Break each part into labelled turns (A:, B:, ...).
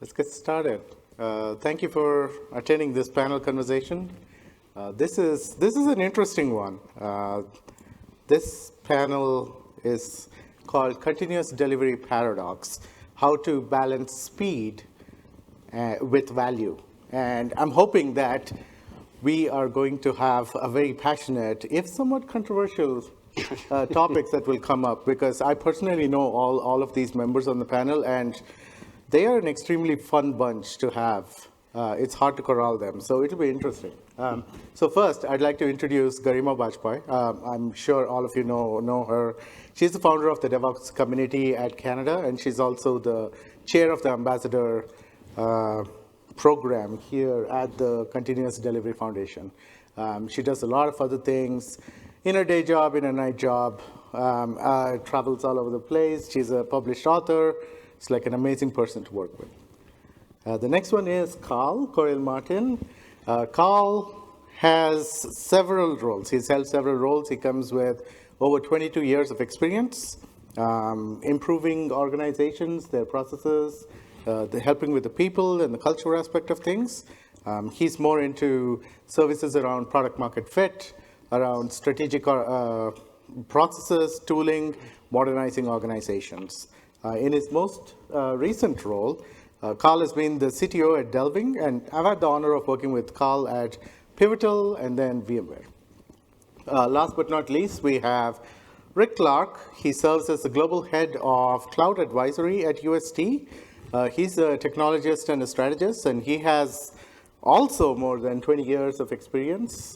A: Let's get started. Thank you for attending this panel conversation. This is an interesting one. This panel is called Continuous Delivery Paradox: How to Balance Speed with Value. And I'm hoping that we are going to have a very passionate, if somewhat controversial, topics that will come up, because I personally know all of these members on the panel, and they are an extremely fun bunch to have. It's hard to corral them, so it'll be interesting. So first, I'd like to introduce Garima Bajpai. I'm sure all of you know her. She's the founder of the DevOps community at Canada, and she's also the chair of the ambassador program here at the Continuous Delivery Foundation. She does a lot of other things in her day job, in her night job, travels all over the place. She's a published author. It's like an amazing person to work with. The next one is Carl, Coryell-Martin. Carl has several roles. He's held several roles. He comes with over 22 years of experience, improving organizations, their processes, helping with the people and the cultural aspect of things. He's more into services around product market fit, around strategic processes, tooling, modernizing organizations. In his most recent role, Carl has been the CTO at Delving, and I've had the honor of working with Carl at Pivotal and then VMware. Last but not least, we have Rick Clark. He serves as the global head of cloud advisory at UST. He's a technologist and a strategist, and he has also more than 20 years of experience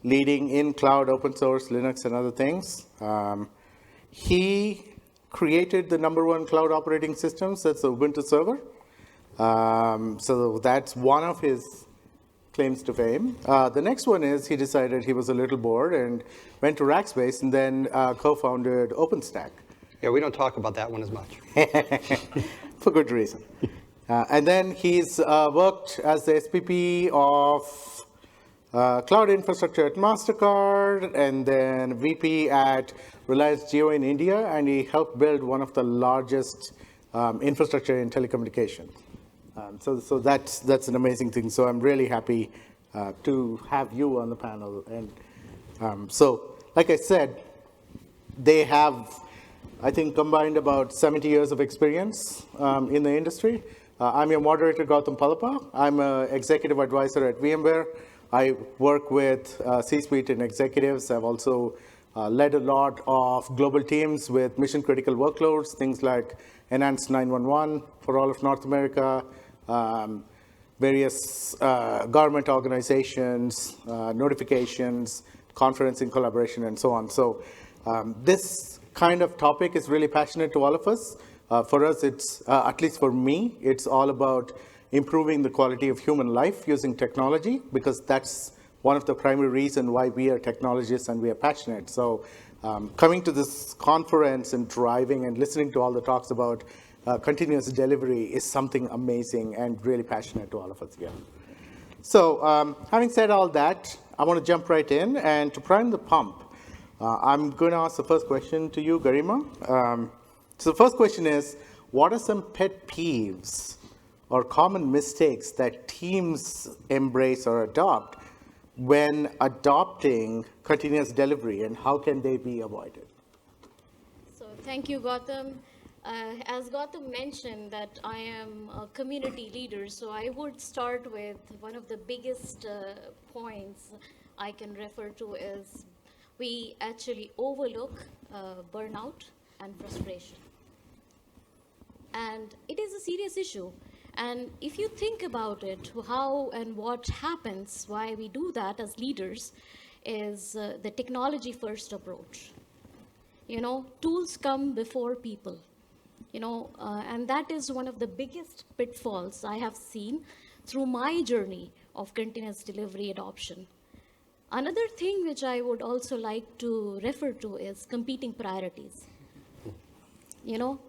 A: leading in cloud, open source, Linux, and other things. He created the #1 cloud operating systems, that's the Ubuntu server. So that's one of his claims to fame. The next one is he decided he was a little bored and went to Rackspace and then co-founded OpenStack.
B: Yeah, we don't talk about that one as much.
A: For good reason. And then he's worked as the SVP of cloud infrastructure at MasterCard, and then VP at Reliance Jio in India, and he helped build one of the largest infrastructure in telecommunications. So that's an amazing thing. So I'm really happy to have you on the panel. And so, like I said, they have, I think, combined about 70 years of experience in the industry. I'm your moderator, Gautham Pallapa. I'm an executive advisor at VMware. I work with C-suite and executives. I've also led a lot of global teams with mission-critical workloads, things like Enhanced 911 for all of North America, various government organizations, notifications, conferencing collaboration, and so on. So this kind of topic is really passionate to all of us. For us, it's, at least for me, it's all about improving the quality of human life using technology, because that's one of the primary reasons why we are technologists and we are passionate. So coming to this conference and driving and listening to all the talks about continuous delivery is something amazing and really passionate to all of us here. So having said all that, I want to jump right in, and to prime the pump, I'm going to ask the first question to you, Garima. So the first question is, what are some pet peeves or common mistakes that teams embrace or adopt when adopting continuous delivery, and how can they be avoided?
C: So thank you, Gautham. As Gautham mentioned that I am a community leader, so I would start with one of the biggest points I can refer to is we actually overlook burnout and frustration. And it is a serious issue. And if you think about it, how and what happens, why we do that as leaders, is the technology first approach. You know, tools come before people, you know, and that is one of the biggest pitfalls I have seen through my journey of continuous delivery adoption. Another thing which I would also like to refer to is competing priorities. You know,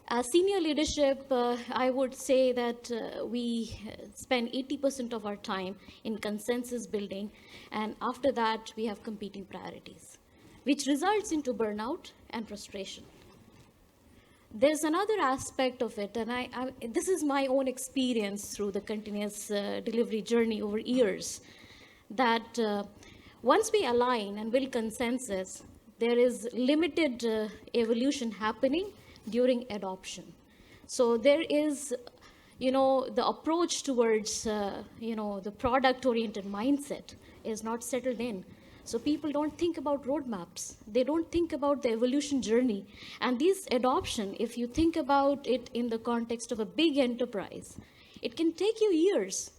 C: as senior leadership, I would say that we spend 80% of our time in consensus building, and after that, we have competing priorities, which results into burnout and frustration. there's another aspect of it, and this is my own experience through the continuous delivery journey over years, that once we align and build consensus, there is limited evolution happening during adoption. So there is, the approach towards, the product-oriented mindset is not settled in. So people don't think about roadmaps. They don't think about the evolution journey. And this adoption, if you think about it in the context of a big enterprise, it can take you years.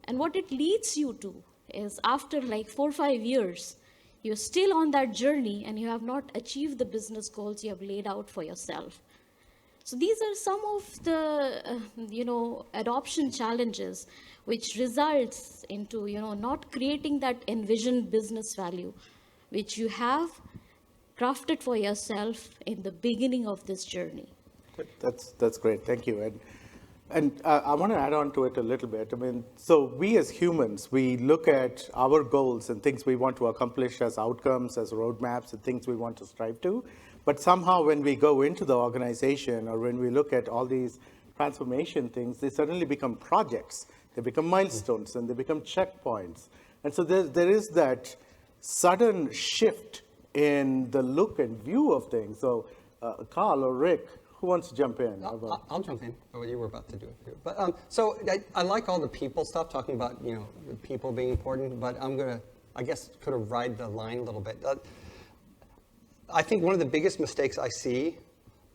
C: And what it leads you to is after like 4 or 5 years, you're still on that journey and you have not achieved the business goals you have laid out for yourself. So these are some of the, adoption challenges which results into, not creating that envisioned business value, which you have crafted for yourself in the beginning of this journey.
A: That's great. Thank you. And I want to add on to it a little bit. I mean, so we as humans, we look at our goals and things we want to accomplish as outcomes, as roadmaps, and things we want to strive to. But somehow when we go into the organization or when we look at all these transformation things, they suddenly become projects. They become milestones and they become checkpoints. And so there is that sudden shift in the look and view of things. So Carl or Rick, who wants to jump in?
B: I'll jump in. Oh, you were about to do it. But so I like all the people stuff, talking about people being important. But I'm gonna, I guess, could have ride the line a little bit. I think one of the biggest mistakes I see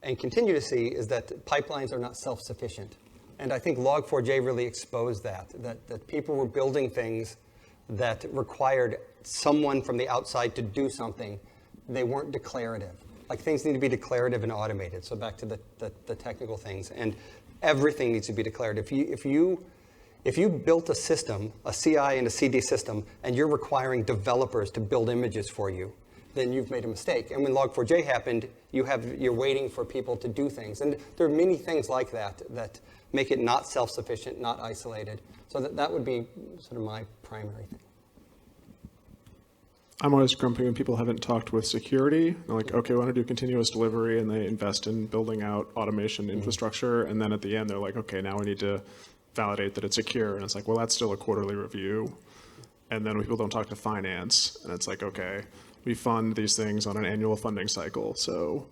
B: and continue to see is that pipelines are not self-sufficient. And I think Log4j really exposed that people were building things that required someone from the outside to do something. They weren't declarative. Like, things need to be declarative and automated. So back to the technical things. And everything needs to be declarative. If you built a system, a CI and a CD system, and you're requiring developers to build images for you, then you've made a mistake. And when Log4j happened, you're waiting for people to do things. And there are many things like that make it not self-sufficient, not isolated. So that would be sort of my primary thing.
D: I'm always grumpy when people haven't talked with security. They're like, okay, we want to do continuous delivery, and they invest in building out automation infrastructure. And then at the end, they're like, okay, now we need to validate that it's secure. And it's like, well, that's still a quarterly review. And then people don't talk to finance. And it's like, okay, we fund these things on an annual funding cycle. So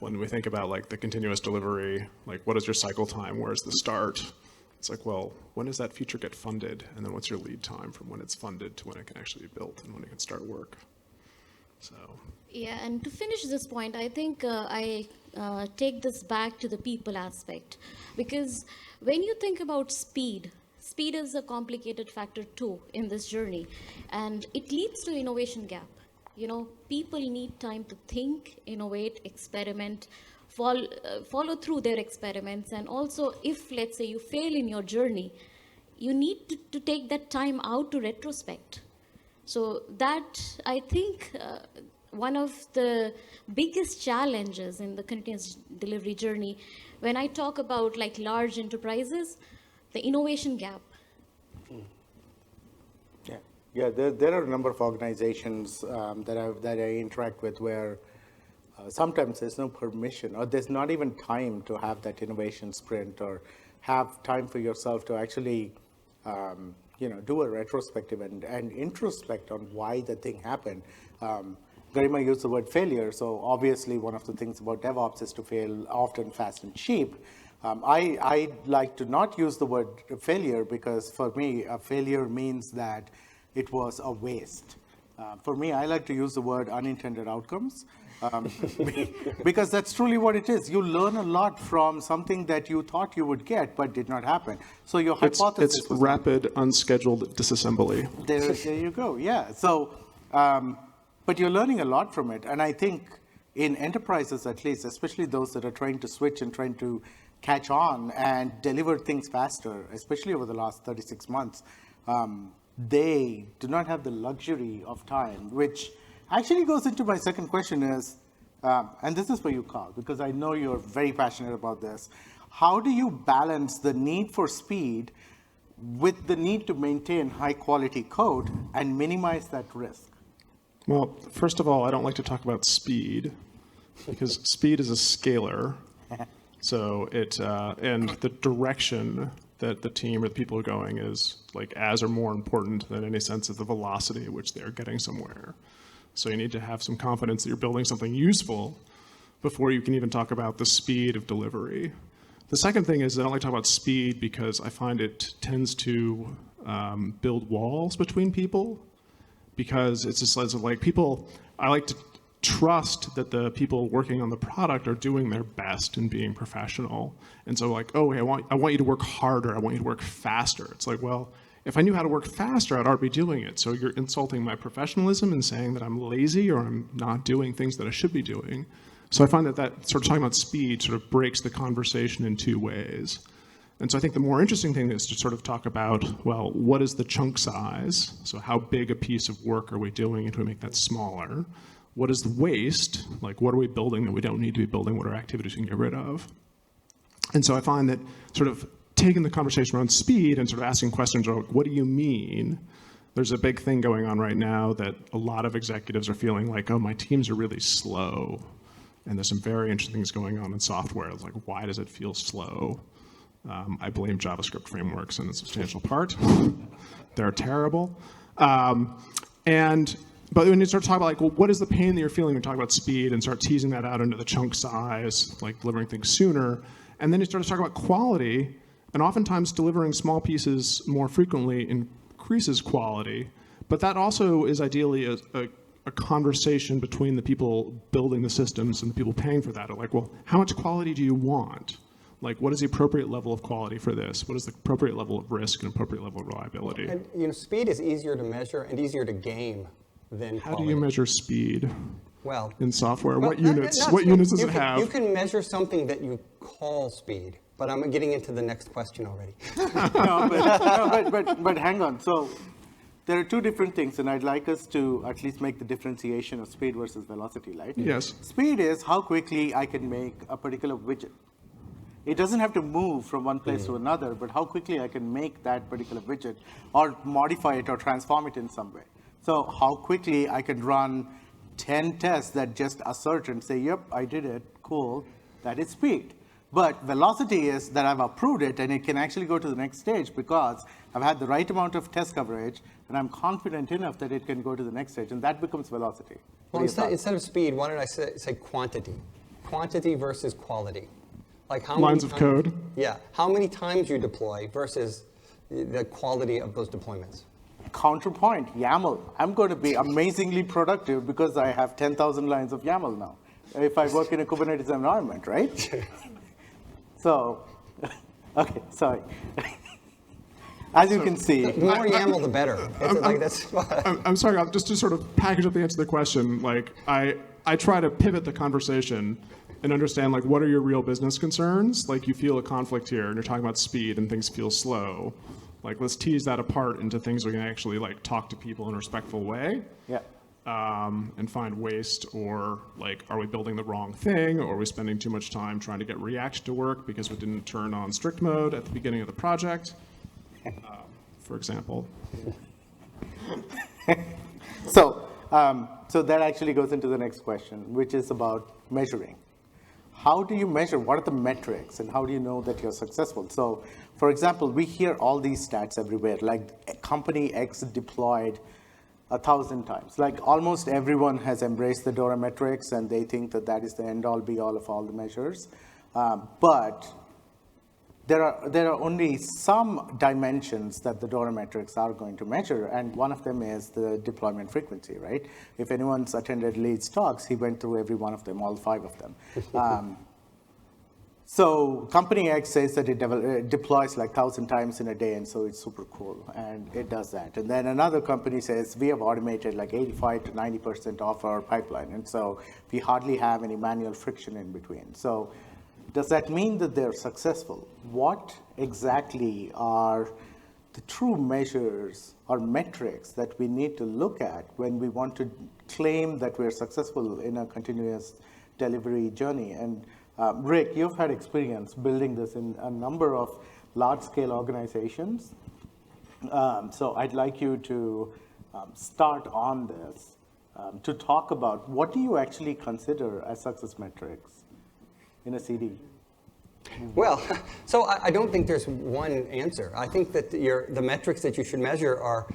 D: when we think about like the continuous delivery, like what is your cycle time? Where's the start? It's like, well, when does that feature get funded? And then what's your lead time from when it's funded to when it can actually be built and when it can start work? So. Yeah,
C: and to finish this point, I think I take this back to the people aspect. Because when you think about speed is a complicated factor too in this journey. And it leads to innovation gap. People need time to think, innovate, experiment, follow through their experiments. And also, if, let's say, you fail in your journey, you need to take that time out to retrospect. So that, I think, one of the biggest challenges in the continuous delivery journey, when I talk about like large enterprises, the innovation gap.
A: Yeah, there are a number of organizations that I interact with where sometimes there's no permission or there's not even time to have that innovation sprint or have time for yourself to actually do a retrospective and introspect on why the thing happened. Garima used the word failure, so obviously one of the things about DevOps is to fail often, fast, and cheap. I like to not use the word failure because for me, a failure means that it was a waste. For me, I like to use the word unintended outcomes because that's truly what it is. You learn a lot from something that you thought you would get but did not happen. So your hypothesis
D: it's rapid, unscheduled disassembly.
A: There you go, yeah. So, but you're learning a lot from it. And I think in enterprises, at least, especially those that are trying to switch and trying to catch on and deliver things faster, especially over the last 36 months, they do not have the luxury of time, which actually goes into my second question is, and this is for you, Carl, because I know you're very passionate about this. How do you balance the need for speed with the need to maintain high quality code and minimize that risk?
D: Well, first of all, I don't like to talk about speed because speed is a scalar. So and the direction that the team or the people are going is like as or more important than any sense of the velocity at which they're getting somewhere. So you need to have some confidence that you're building something useful before you can even talk about the speed of delivery. The second thing is I don't like to talk about speed because I find it tends to build walls between people, because it's just like people, I like to trust that the people working on the product are doing their best and being professional. And so like, oh, hey, I want you to work harder. I want you to work faster. It's like, well, if I knew how to work faster, I'd already be doing it. So you're insulting my professionalism and saying that I'm lazy or I'm not doing things that I should be doing. So I find that sort of talking about speed sort of breaks the conversation in two ways. And so I think the more interesting thing is to sort of talk about, well, what is the chunk size? So how big a piece of work are we doing, and do we make that smaller? What is the waste? Like, what are we building that we don't need to be building? What are activities we can get rid of? And so I find that sort of taking the conversation around speed and sort of asking questions like, what do you mean? There's a big thing going on right now that a lot of executives are feeling like, oh, my teams are really slow. And there's some very interesting things going on in software. It's like, why does it feel slow? I blame JavaScript frameworks in a substantial part. They're terrible. But when you start talking about, like, well, what is the pain that you're feeling when you talk about speed, and start teasing that out into the chunk size, like delivering things sooner, and then you start to talk about quality, and oftentimes delivering small pieces more frequently increases quality, but that also is ideally a conversation between the people building the systems and the people paying for that. Like, well, how much quality do you want? Like, what is the appropriate level of quality for this? What is the appropriate level of risk and appropriate level of reliability?
B: And speed is easier to measure and easier to game than
D: How
B: quality.
D: do you measure speed in software?
B: Well,
D: What units does it have?
B: You can measure something that you call speed, but I'm getting into the next question already.
A: But hang on. So there are two different things, and I'd like us to at least make the differentiation of speed versus velocity, right?
D: Yes.
A: Speed is how quickly I can make a particular widget. It doesn't have to move from one place to another, but how quickly I can make that particular widget or modify it or transform it in some way. So how quickly I can run 10 tests that just assert and say, yep, I did it, cool, that is speed. But velocity is that I've approved it and it can actually go to the next stage because I've had the right amount of test coverage and I'm confident enough that it can go to the next stage, and that becomes velocity.
B: Well, instead of speed, why don't I say quantity? Quantity versus quality. Like how
D: Lines
B: many
D: of code?
B: Yeah, how many times you deploy versus the quality of those deployments.
A: Counterpoint, YAML. I'm going to be amazingly productive because I have 10,000 lines of YAML now, if I work in a Kubernetes environment, right? So, okay, sorry. As you can see.
B: The more YAML, the better.
D: I'm sorry, just to sort of package up the answer to the question, like, I try to pivot the conversation and understand, like, what are your real business concerns? Like, you feel a conflict here, and you're talking about speed, and things feel slow. Like, let's tease that apart into things we can actually, like, talk to people in a respectful way.
A: Yeah.
D: And find waste, or, like, are we building the wrong thing, or are we spending too much time trying to get React to work because we didn't turn on strict mode at the beginning of the project, for example.
A: So that actually goes into the next question, which is about measuring. How do you measure? What are the metrics, and how do you know that you're successful? So, for example, we hear all these stats everywhere, like company X deployed 1,000 times. Like, almost everyone has embraced the DORA metrics, and they think that that is the end-all, be-all of all the measures. But there are only some dimensions that the DORA metrics are going to measure, and one of them is the deployment frequency, right? If anyone's attended Lee's talks, he went through every one of them, all 5 of them. So company X says that it deploys like 1,000 times in a day, and so it's super cool, and it does that. And then another company says we have automated like 85 to 90% of our pipeline, and so we hardly have any manual friction in between. So does that mean that they're successful? What exactly are the true measures or metrics that we need to look at when we want to claim that we're successful in a continuous delivery journey? And Rick, you've had experience building this in a number of large-scale organizations. So I'd like you to start on this to talk about what do you actually consider as success metrics in a CD?
B: Well, so I don't think there's one answer. I think that the metrics that you should measure are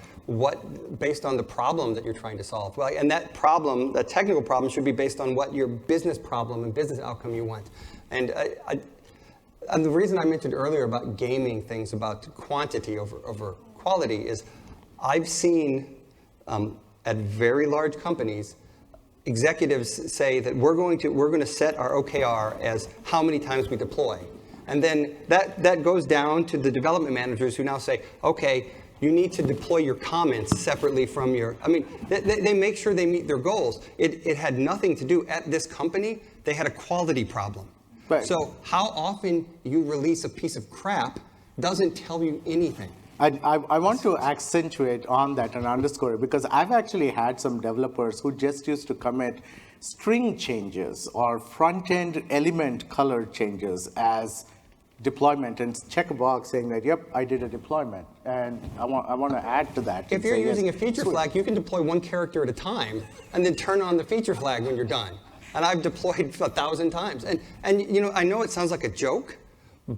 B: based on the problem that you're trying to solve. Well, and that problem, the technical problem, should be based on what your business problem and business outcome you want. And the reason I mentioned earlier about gaming things about quantity over quality is I've seen at very large companies executives say that we're going to set our OKR as how many times we deploy. And then that goes down to the development managers who now say, okay, you need to deploy your comments separately from your, I mean, they make sure they meet their goals. It had nothing to do, at this company, they had a quality problem.
A: Right.
B: So how often you release a piece of crap doesn't tell you anything.
A: I want to accentuate on that and underscore it, because I've actually had some developers who just used to commit string changes or front-end element color changes as deployment and check a box saying that, yep, I did a deployment. And I want to add to that.
B: If you're using a feature flag, you can deploy one character at a time and then turn on the feature flag when you're done. And I've deployed 1,000 times. And you know, I know it sounds like a joke,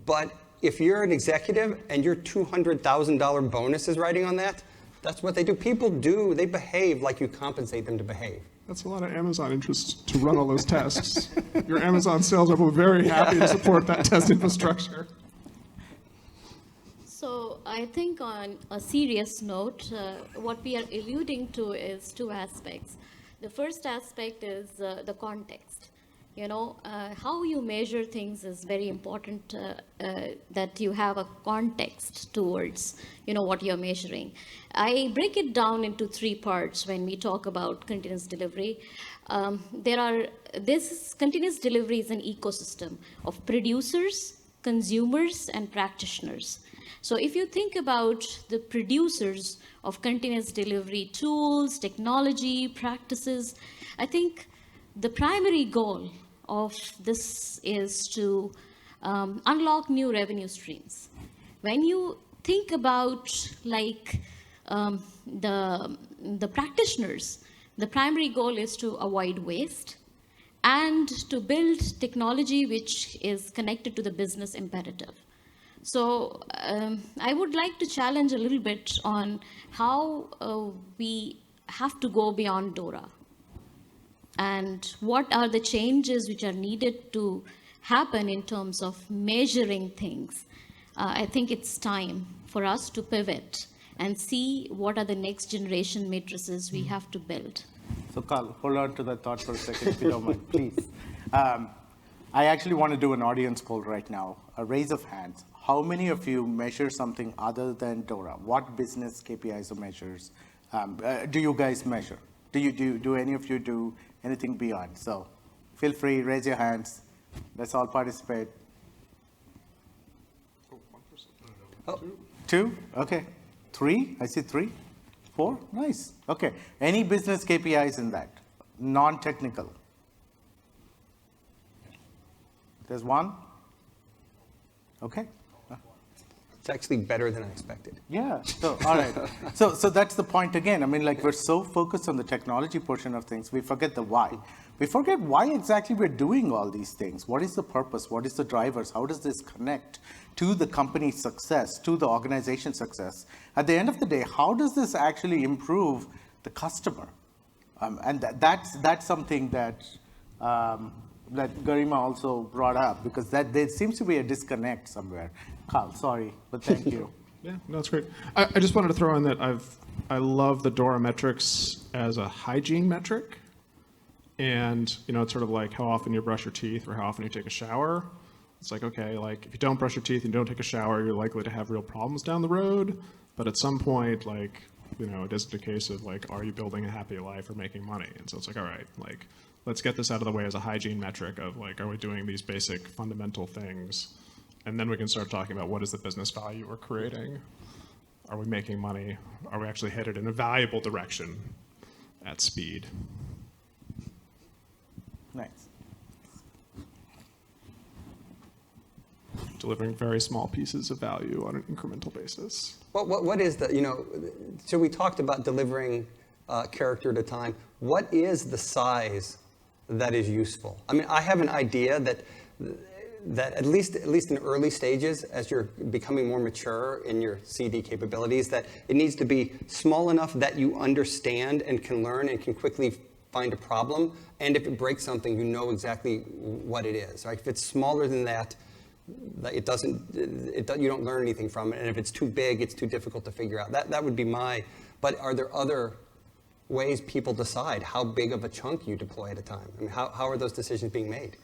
B: but if you're an executive and your $200,000 bonus is riding on that, that's what they do. People they behave like you compensate them to behave.
D: That's a lot of Amazon interest to run all those tests. Your Amazon sales are very happy to support that test infrastructure.
C: So I think on a serious note, what we are alluding to is two aspects. The first aspect is the context. You know, how you measure things is very important, that you have a context towards, you know, what you're measuring. I break it down into three parts when we talk about continuous delivery. This continuous delivery is an ecosystem of producers, consumers, and practitioners. So if you think about the producers of continuous delivery tools, technology, practices, I think the primary goal of this is to unlock new revenue streams. When you think about like the practitioners, the primary goal is to avoid waste and to build technology which is connected to the business imperative. So I would like to challenge a little bit on how we have to go beyond DORA. And what are the changes which are needed to happen in terms of measuring things? I think it's time for us to pivot and see what are the next generation matrices we have to build.
A: So Carl, hold on to that thought for a second, if you don't mind, please. I actually want to do an audience poll right now, a raise of hands. How many of you measure something other than DORA? What business KPIs or measures do you guys measure? Do any of you do anything beyond? So feel free, raise your hands. Let's all participate.
D: Oh, one person.
B: Oh.
A: Two? Okay. Three? I see three. Four? Nice. Okay. Any business KPIs in that? Non-technical? There's one? Okay.
B: It's actually better than I expected.
A: Yeah, so, all right. So that's the point again. I mean, like, we're so focused on the technology portion of things, we forget the why. We forget why exactly we're doing all these things. What is the purpose? What is the drivers? How does this connect to the company's success, to the organization's success? At the end of the day, how does this actually improve the customer? And that's something that that Garima also brought up, because there seems to be a disconnect somewhere. Carl, sorry, but thank you.
D: Yeah, no, that's great. I just wanted to throw in that I love the DORA metrics as a hygiene metric. And, you know, it's sort of like how often you brush your teeth or how often you take a shower. It's like, okay, like if you don't brush your teeth and you don't take a shower, you're likely to have real problems down the road. But at some point, like, you know, it isn't a case of like, are you building a happy life or making money? And so it's like, all right, like, let's get this out of the way as a hygiene metric of like, are we doing these basic fundamental things? And then we can start talking about what is the business value we're creating? Are we making money? Are we actually headed in a valuable direction at speed?
A: Nice.
D: Delivering very small pieces of value on an incremental basis.
B: What is the, you know, so we talked about delivering character at a time. What is the size that is useful? I mean, I have an idea that that at least in early stages, as you're becoming more mature in your CD capabilities, that it needs to be small enough that you understand and can learn and can quickly find a problem. And if it breaks something, you know exactly what it is. Right? If it's smaller than that, you don't learn anything from it. And if it's too big, it's too difficult to figure out. That would be but are there other ways people decide how big of a chunk you deploy at a time? I mean, how are those decisions being made?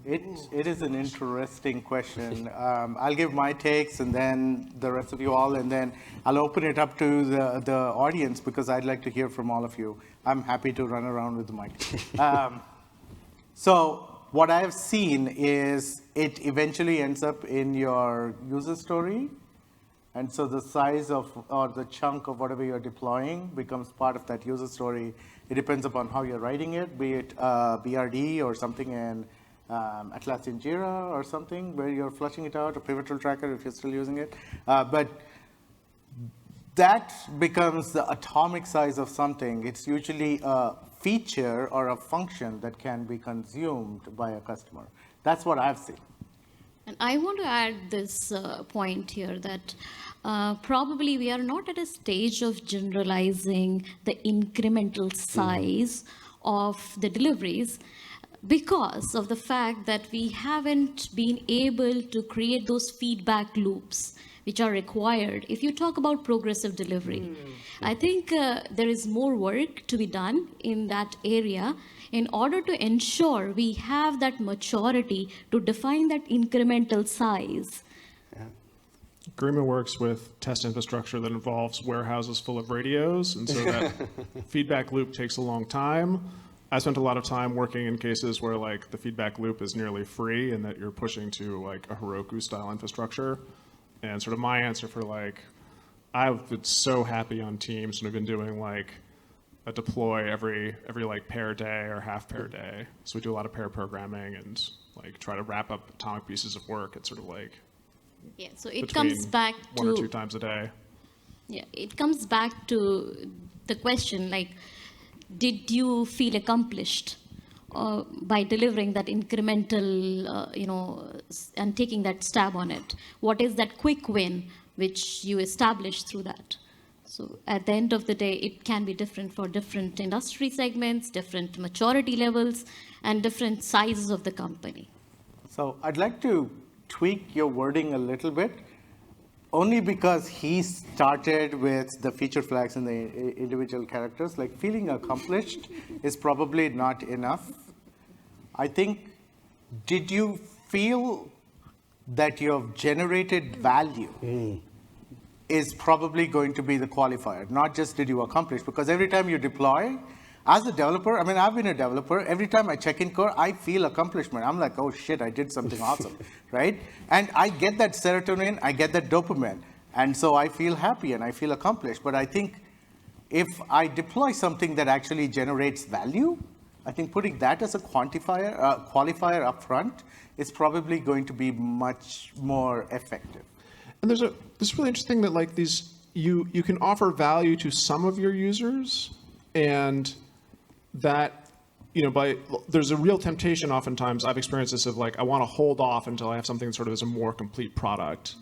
A: It is an interesting question. I'll give my takes and then the rest of you all, and then I'll open it up to the audience because I'd like to hear from all of you. I'm happy to run around with the mic. So what I've seen is it eventually ends up in your user story. And so the size of, or the chunk of whatever you're deploying becomes part of that user story. It depends upon how you're writing it, be it BRD or something in Atlassian Jira or something where you're flushing it out, a pivotal tracker if you're still using it. But that becomes the atomic size of something. It's usually a feature or a function that can be consumed by a customer. That's what I've seen.
C: And I want to add this point here that probably we are not at a stage of generalizing the incremental size of the deliveries because of the fact that we haven't been able to create those feedback loops which are required if you talk about progressive delivery. I think there is more work to be done in that area in order to ensure we have that maturity to define that incremental size.
D: Garima works with test infrastructure that involves warehouses full of radios, and so that feedback loop takes a long time. I spent a lot of time working in cases where like the feedback loop is nearly free and that you're pushing to like a Heroku style infrastructure. And sort of my answer for like, I've been so happy on teams when we've been doing like a deploy every like pair day or half pair day. So we do a lot of pair programming and like try to wrap up atomic pieces of work. It's sort of like,
C: yeah, so it comes back to
D: 1 or 2 times a day.
C: Yeah, it comes back to the question like, did you feel accomplished by delivering that incremental, and taking that stab on it? What is that quick win which you established through that? So at the end of the day, it can be different for different industry segments, different maturity levels, and different sizes of the company.
A: So I'd like to tweak your wording a little bit, only because he started with the feature flags and the individual characters. Like feeling accomplished is probably not enough. I think, did you feel that you have generated value is probably going to be the qualifier, not just did you accomplish, because every time you deploy, as a developer, I mean, I've been a developer, every time I check in code, I feel accomplishment. I'm like, oh shit, I did something awesome, right? And I get that serotonin, I get that dopamine, and so I feel happy and I feel accomplished. But I think if I deploy something that actually generates value, I think putting that as a qualifier up front is probably going to be much more effective.
D: And this is really interesting that like these, you can offer value to some of your users, and that, there's a real temptation oftentimes, I've experienced this, of like, I want to hold off until I have something sort of as a more complete product.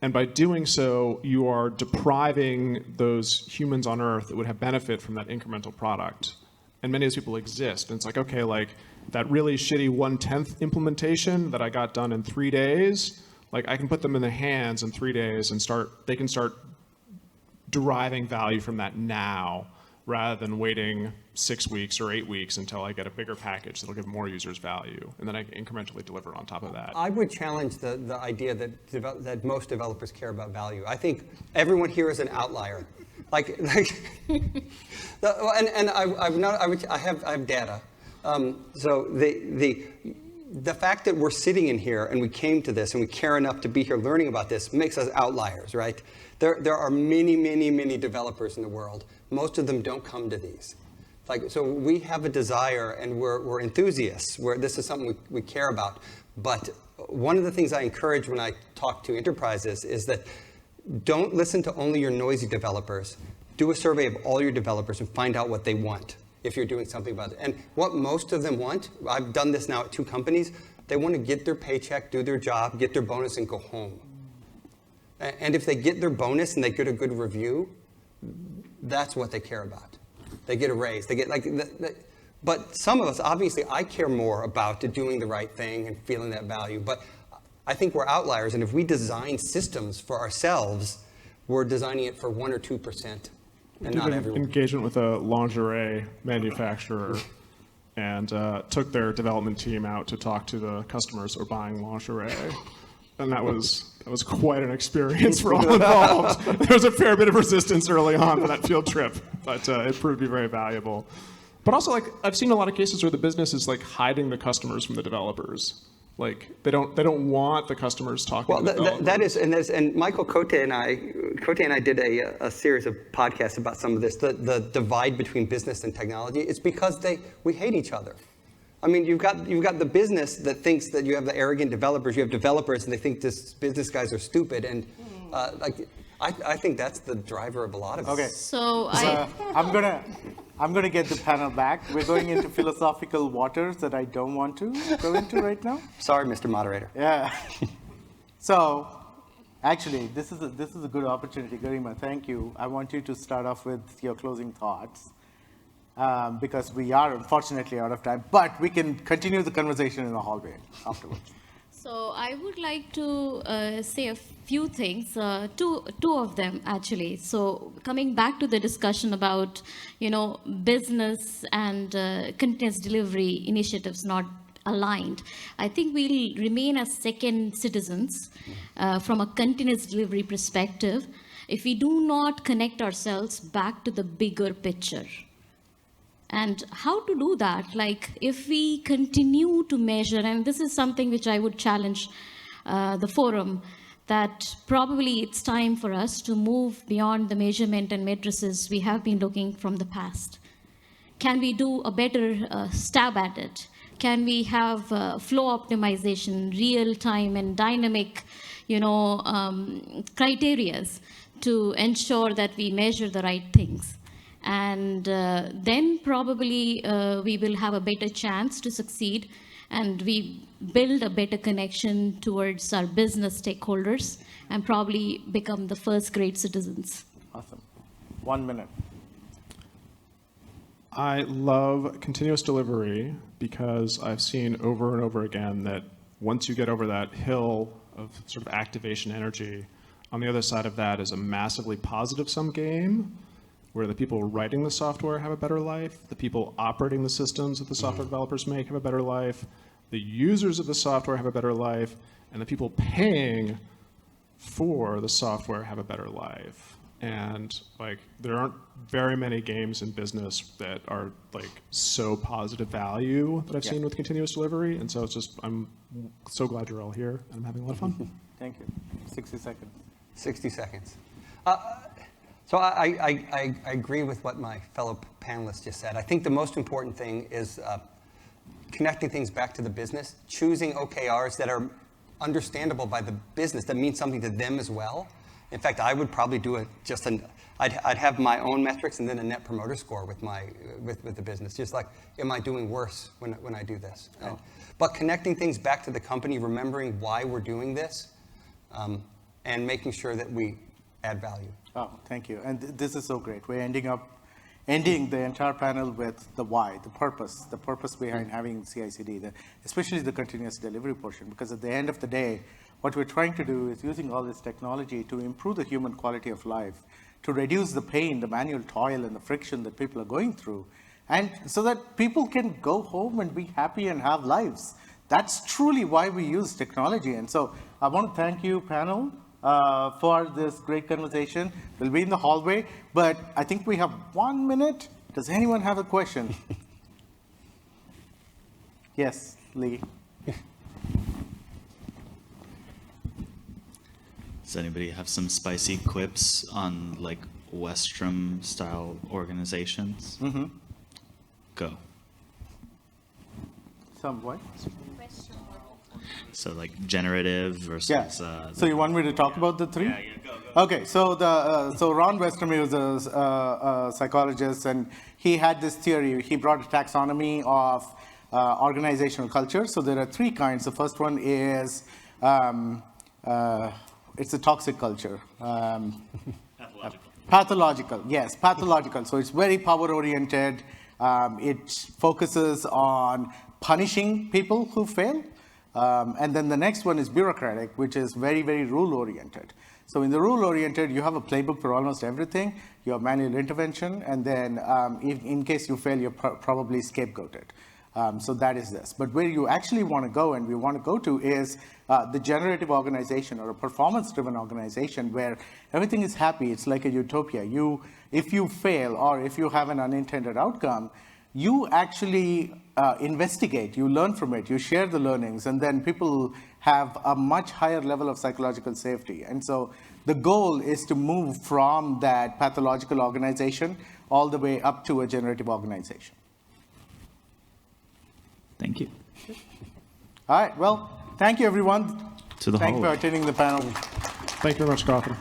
D: And by doing so, you are depriving those humans on Earth that would have benefit from that incremental product. And many of those people exist. And it's like, okay, like that really shitty 1/10 implementation that I got done in 3 days, like I can put them in their hands in 3 days and they can start deriving value from that now, rather than waiting 6 weeks or 8 weeks until I get a bigger package that'll give more users value, and then I incrementally deliver on top of that.
B: I would challenge the idea that most developers care about value. I think everyone here is an outlier. I have data. So the fact that we're sitting in here and we came to this and we care enough to be here learning about this makes us outliers, right? There are many, many, many developers in the world. Most of them don't come to these. So we have a desire and we're enthusiasts. This is something we care about. But one of the things I encourage when I talk to enterprises is that don't listen to only your noisy developers. Do a survey of all your developers and find out what they want if you're doing something about it. And what most of them want, I've done this now at 2 companies, They want to get their paycheck, do their job, get their bonus, and go home. And if they get their bonus and they get a good review, that's what they care about. They get a raise. They get but some of us, obviously, I care more about doing the right thing and feeling that value. But I think we're outliers. And if we design systems for ourselves, we're designing it for 1 or 2%, and not everyone.
D: Engagement with a lingerie manufacturer, and took their development team out to talk to the customers who are buying lingerie. And that was quite an experience for all involved. There was a fair bit of resistance early on for that field trip, but it proved to be very valuable. But also, like, I've seen a lot of cases where the business is like hiding the customers from the developers. Like they don't want the customers talking. Well, to the
B: that is, and Michael Cote and I did a series of podcasts about some of this. The divide between business and technology. It's because we hate each other. I mean, you've got the business that thinks that you have the arrogant developers. You have developers, and they think this business guys are stupid. And I think that's the driver of a lot of it.
A: Okay.
C: So
A: I'm gonna get the panel back. We're going into philosophical waters that I don't want to go into right now.
B: Sorry, Mr. Moderator.
A: Yeah. So, actually, this is a good opportunity, Garima. Thank you. I want you to start off with your closing thoughts. Because we are unfortunately out of time, but we can continue the conversation in the hallway afterwards.
C: So I would like to say a few things, two of them actually. So coming back to the discussion about, business and continuous delivery initiatives not aligned, I think we'll remain as second citizens from a continuous delivery perspective if we do not connect ourselves back to the bigger picture. And how to do that? Like, if we continue to measure, and this is something which I would challenge the forum, that probably it's time for us to move beyond the measurement and matrices we have been looking from the past. Can we do a better stab at it? Can we have flow optimization, real-time and dynamic, criterias to ensure that we measure the right things? And then probably we will have a better chance to succeed, and we build a better connection towards our business stakeholders and probably become the first great citizens.
A: Awesome. 1 minute.
D: I love continuous delivery because I've seen over and over again that once you get over that hill of sort of activation energy, on the other side of that is a massively positive sum game, where the people writing the software have a better life, the people operating the systems that the software developers make have a better life, the users of the software have a better life, and the people paying for the software have a better life. And like, there aren't very many games in business that are like so positive value that I've seen with continuous delivery. And so it's just, I'm so glad you're all here and I'm having a lot of fun.
A: Thank you. 60 seconds.
B: 60 seconds. So I agree with what my fellow panelists just said. I think the most important thing is connecting things back to the business, choosing OKRs that are understandable by the business, that means something to them as well. In fact, I would probably do I'd have my own metrics and then a net promoter score with the business. Just like, am I doing worse when I do this?
A: Oh.
B: But connecting things back to the company, remembering why we're doing this, and making sure that we add value.
A: Oh, thank you. And this is so great. We're ending the entire panel with the why, the purpose behind having CI/CD, especially the continuous delivery portion, because at the end of the day, what we're trying to do is using all this technology to improve the human quality of life, to reduce the pain, the manual toil, and the friction that people are going through, and so that people can go home and be happy and have lives. That's truly why we use technology. And so I want to thank you, panel, for this great conversation. We'll be in the hallway, but I think we have 1 minute. Does anyone have a question? Yes, Lee.
E: Does anybody have some spicy quips on like Westrum style organizations?
A: Mm-hmm.
E: Go.
A: Some what?
E: So like generative versus.
A: So you want me to talk about the three?
E: Yeah, go.
A: Okay, so Ron Westrum was a psychologist, and he had this theory. He brought a taxonomy of organizational culture. So there are three kinds. The first one is it's a toxic culture. Pathological, yes, pathological. So it's very power-oriented. It focuses on punishing people who fail. And then the next one is bureaucratic, which is very, very rule-oriented. So in the rule-oriented, you have a playbook for almost everything. You have manual intervention, and then in case you fail, you're probably scapegoated. So that is this. But where you actually want to go, and we want to go to, is the generative organization or a performance-driven organization where everything is happy. It's like a utopia. If you fail or if you have an unintended outcome, you actually investigate, you learn from it, you share the learnings, and then people have a much higher level of psychological safety. And so the goal is to move from that pathological organization all the way up to a generative organization.
E: Thank you.
A: All right, well, thank you, everyone.
E: To the
A: Thank you for
E: hallway.
A: attending the panel.
D: Thank you very much, Gautham.